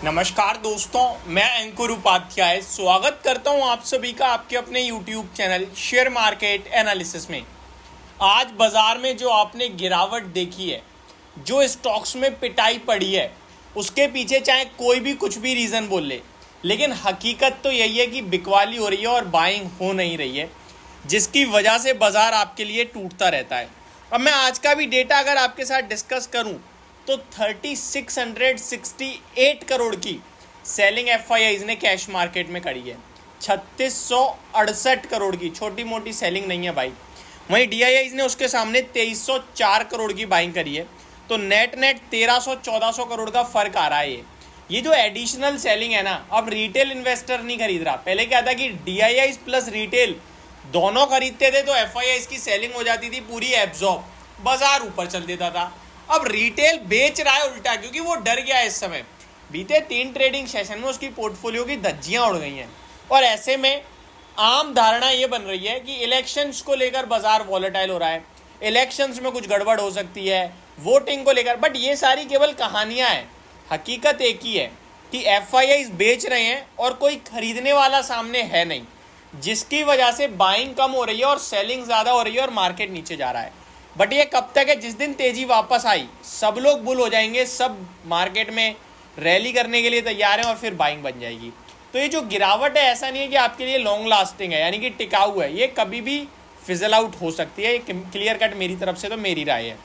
नमस्कार दोस्तों, मैं अंकुर उपाध्याय स्वागत करता हूं आप सभी का आपके अपने YouTube channel share market analysis में। आज बाजार में जो आपने गिरावट देखी है, जो स्टॉक्स में पिटाई पड़ी है, उसके पीछे चाहे कोई भी कुछ भी रीज़न बोल ले, लेकिन हकीकत तो यही है कि बिकवाली हो रही है और बाइंग हो नहीं रही है, जिसकी वजह से बाजार आपके लिए टूटता रहता है। अब मैं आज का भी डेटा अगर आपके साथ डिस्कस करूं तो 3668 करोड़ की सेलिंग एफआईआईज ने कैश मार्केट में करी है। 3668 करोड़ की छोटी मोटी सेलिंग नहीं है भाई। वहीं डीआईआईज ने उसके सामने 2304 करोड़ की बाइंग करी है। तो नेट 1300-1400 करोड़ का फर्क आ रहा है। ये जो एडिशनल सेलिंग है ना, अब रिटेल इन्वेस्टर नहीं खरीद रहा। पहले क्या था कि डीआईआईज प्लस रिटेल दोनों खरीदते थे तो एफआईआईज की सेलिंग हो जाती थी पूरी एब्जॉर्ब, बाजार ऊपर चल देता था। अब रिटेल बेच रहा है उल्टा, क्योंकि वो डर गया है। इस समय बीते 3 ट्रेडिंग सेशन में उसकी पोर्टफोलियो की धज्जियां उड़ गई हैं। और ऐसे में आम धारणा ये बन रही है कि इलेक्शंस को लेकर बाजार वॉलेटाइल हो रहा है, इलेक्शंस में कुछ गड़बड़ हो सकती है, वोटिंग को लेकर। बट ये सारी केवल कहानियां हैं। हकीकत एक ही है कि एफआईआईज बेच रहे हैं और कोई खरीदने वाला सामने है नहीं, जिसकी वजह से बाइंग कम हो रही है और सेलिंग ज़्यादा हो रही है और मार्केट नीचे जा रहा है। बट ये कब तक है? जिस दिन तेजी वापस आई सब लोग बुल हो जाएंगे, सब मार्केट में रैली करने के लिए तैयार हैं और फिर बाइंग बन जाएगी। तो ये जो गिरावट है, ऐसा नहीं है कि आपके लिए लॉन्ग लास्टिंग है, यानी कि टिकाऊ है। ये कभी भी फिजल आउट हो सकती है। ये क्लियर कट मेरी तरफ से तो मेरी राय है।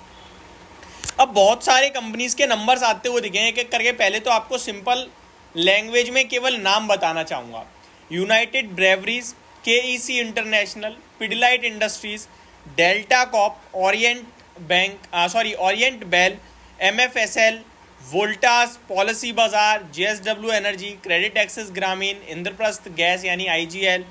अब बहुत सारे कंपनीज के नंबर्स आते हुए दिखे एक एक करके। पहले तो आपको सिंपल लैंग्वेज में केवल नाम बताना चाहूँगा। United breweries, KEC international, Pidilite industries, delta corp, orient bell, MFSL, Voltas, policy Bazaar, JSW energy, credit access Grameen, Indraprastha gas यानी IGL,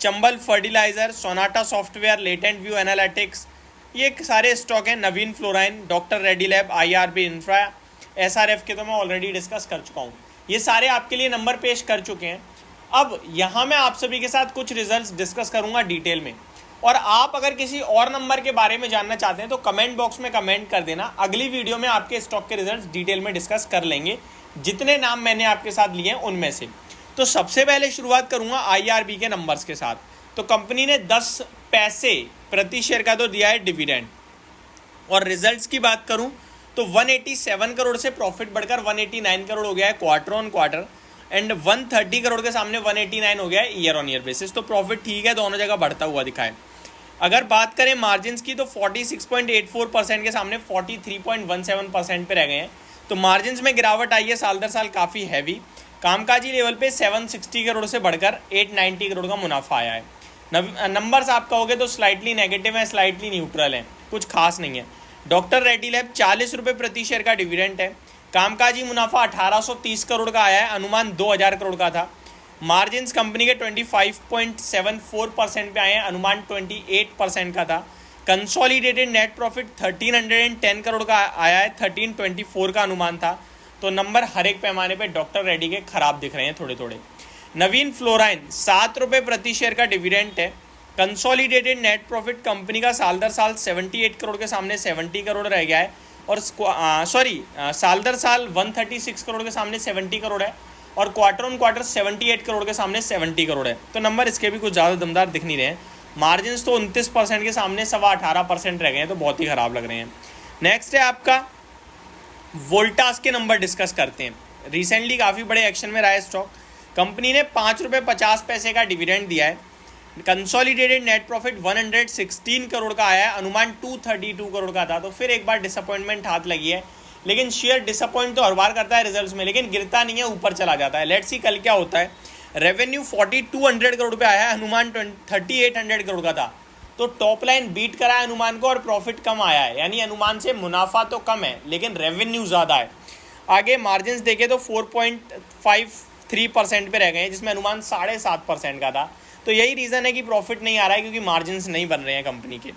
Chambal fertiliser, sonata software, latent view analytics, ये सारे स्टॉक हैं। Navin fluorine, doctor Reddy lab, IRB infra, SRF के तो मैं ऑलरेडी डिस्कस कर चुका हूँ। ये सारे आपके लिए नंबर पेश कर चुके हैं। अब यहाँ मैं आप सभी के साथ कुछ रिजल्ट्स डिस्कस करूँगा डिटेल में। और आप अगर किसी और नंबर के बारे में जानना चाहते हैं तो कमेंट बॉक्स में कमेंट कर देना। अगली वीडियो में आपके स्टॉक के रिजल्ट्स डिटेल में डिस्कस कर लेंगे, जितने नाम मैंने आपके साथ लिए हैं उनमें से। तो सबसे पहले शुरुआत करूंगा आईआरबी के नंबर्स के साथ। तो कंपनी ने 10 पैसे प्रति शेयर का तो दिया है डिविडेंड। और रिजल्ट्स की बात करूं तो 187 करोड़ से प्रॉफिट बढ़कर 189 करोड़ हो गया है quarter on quarter, and 130 crore के सामने 189 हो गया है ईयर ऑन ईयर बेसिस। तो प्रॉफिट ठीक है, दोनों जगह बढ़ता हुआ दिखा है। अगर बात करें मार्जिन्स की तो 46.84% के सामने 43.17% पे रह गए हैं। तो मार्जिन्स में गिरावट आई है साल दर साल काफ़ी हैवी। कामकाजी लेवल पे 760 करोड़ से बढ़कर 890 करोड़ का मुनाफा आया है। नंबर्स आप कहोगे तो स्लाइटली नेगेटिव है, स्लाइटली न्यूट्रल है, कुछ खास नहीं है। डॉक्टर रेड्डी लैब 40 रुपये प्रति शेयर का डिविडेंड है। कामकाजी मुनाफा 1830 करोड़ का आया है, अनुमान 2000 करोड़ का था। मार्जिन्स कंपनी के 25.74% पे आए हैं, अनुमान 28% का था। कंसोलिडेटेड नेट प्रॉफिट 1310 करोड़ का आया है, 1324 का अनुमान था। तो नंबर हर एक पैमाने पे डॉक्टर रेड्डी के खराब दिख रहे हैं थोड़े थोड़े। नवीन फ्लोराइन 7 रुपये प्रति शेयर का डिविडेंड है। कंसोलिडेटेड नेट प्रॉफिट कंपनी का साल दर साल 78 करोड़ के सामने 70 करोड़ रह गया है। और साल दर साल 136 करोड़ के सामने 70 करोड़ है, और क्वार्टर ऑन क्वार्टर 78 करोड़ के सामने 70 करोड़ है। तो नंबर इसके भी कुछ ज़्यादा दमदार दिख नहीं रहे हैं। मार्जिन्स तो 29% के सामने 18.25% रह गए हैं, तो बहुत ही ख़राब लग रहे हैं। नेक्स्ट है आपका वोल्टास के नंबर डिस्कस करते हैं। रिसेंटली काफ़ी बड़े एक्शन में रहा है स्टॉक। कंपनी ने 5 रुपये 50 पैसे का डिविडेंड दिया है। कंसोलिडेटेड नेट प्रॉफिट 116 करोड़ का आया है, अनुमान 232 करोड़ का था। तो फिर एक बार डिसअपॉइंटमेंट हाथ लगी है, लेकिन शेयर डिसअपॉइंट तो हर बार करता है रिजल्ट्स में, लेकिन गिरता नहीं है, ऊपर चला जाता है। लेट्स सी कल क्या होता है। रेवेन्यू 4200 करोड़ पे आया है, अनुमान 3800 करोड़ का था। तो टॉप लाइन बीट करा है अनुमान को और प्रॉफिट कम आया है, यानी अनुमान से मुनाफा तो कम है लेकिन रेवेन्यू ज़्यादा है। आगे मार्जिन्स देखें तो 4.53% पे रह गए हैं, जिसमें अनुमान 7.5% का था। तो यही रीज़न है कि प्रॉफिट नहीं आ रहा है, क्योंकि मार्जिन्स नहीं बन रहे हैं कंपनी के।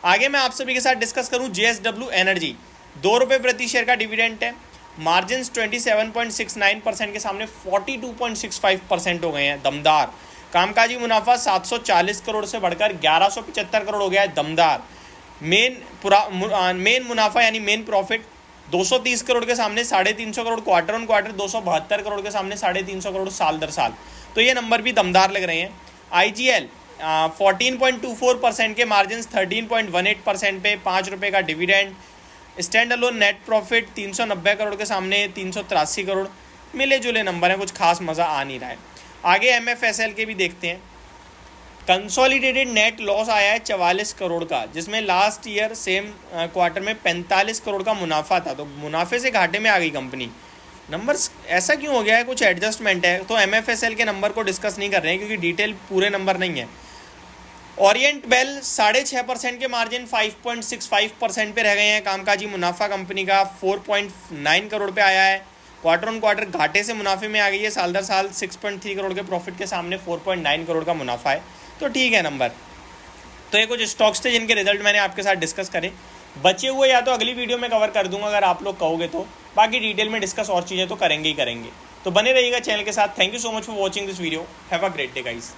आगे मैं आप सभी के साथ डिस्कस करूँ जेएसडब्ल्यू एनर्जी। 2 रुपये प्रति शेयर का डिविडेंड है। मार्जिन्स 27.69% के सामने 42.65% हो गए हैं, दमदार। कामकाजी मुनाफा 740 करोड़ से बढ़कर 1175 करोड़ हो गया है, दमदार। मेन मुनाफा यानी मेन प्रॉफिट 230 करोड़ के सामने 350 crore quarter on quarter, 272 crore के सामने 350 करोड़ साल दर साल। तो ये नंबर भी दमदार लग रहे हैं। IGL 14.24% के मार्जिन, 13.18% पे, 5 रुपये का dividend. Stand alone net profit 390 crore के सामने 383 करोड़, मिले जुले नंबर हैं, कुछ खास मज़ा आ नहीं रहा है। आगे MFSL के भी देखते हैं। कंसोलिडेटेड नेट लॉस आया है 44 करोड़ का, जिसमें लास्ट ईयर सेम क्वार्टर में 45 करोड़ का मुनाफा था। तो मुनाफे से घाटे में आ गई कंपनी। नंबर्स ऐसा क्यों हो गया है, कुछ एडजस्टमेंट है। तो MFSL के नंबर को डिस्कस नहीं कर रहे हैं क्योंकि डिटेल पूरे नंबर नहीं है। ओरिएंट बेल 6.5% के मार्जिन 5.65% पे रह गए हैं। कामकाजी मुनाफा कंपनी का 4.9 करोड़ पे आया है। क्वार्टर ऑन क्वार्टर घाटे से मुनाफे में आ गई है। साल दर साल 6.3 करोड़ के प्रॉफिट के सामने 4.9 करोड़ का मुनाफा है। तो ठीक है नंबर। तो ये कुछ स्टॉक्स थे जिनके रिजल्ट मैंने आपके साथ डिस्कस करे। बचे हुए या तो अगली वीडियो में कवर कर दूंगा अगर आप लोग कहोगे तो, बाकी डिटेल में डिस्कस और चीज़ें तो करेंगे ही करेंगे। तो बने रहिएगा चैनल के साथ। Thank you so much for watching this video. Have a great day guys.